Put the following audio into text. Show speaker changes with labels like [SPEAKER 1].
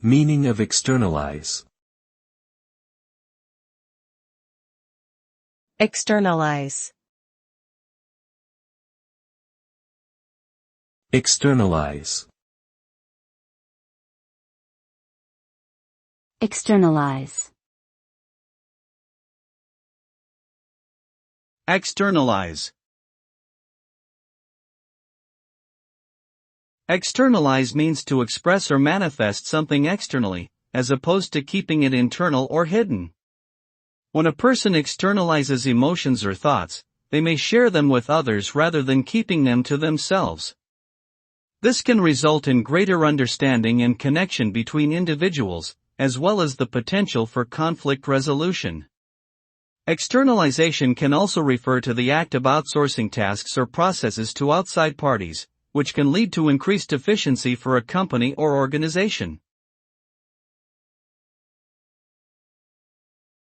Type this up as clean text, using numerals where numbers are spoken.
[SPEAKER 1] Meaning of externalize.
[SPEAKER 2] Externalize.
[SPEAKER 1] Externalize.
[SPEAKER 3] Externalize.
[SPEAKER 4] Externalize. Externalize means to express or manifest something externally, as opposed to keeping it internal or hidden. When a person externalizes emotions or thoughts, they may share them with others rather than keeping them to themselves. This can result in greater understanding and connection between individuals, as well as the potential for conflict resolution. Externalization can also refer to the act of outsourcing tasks or processes to outside parties, which can lead to increased efficiency for a company or organization.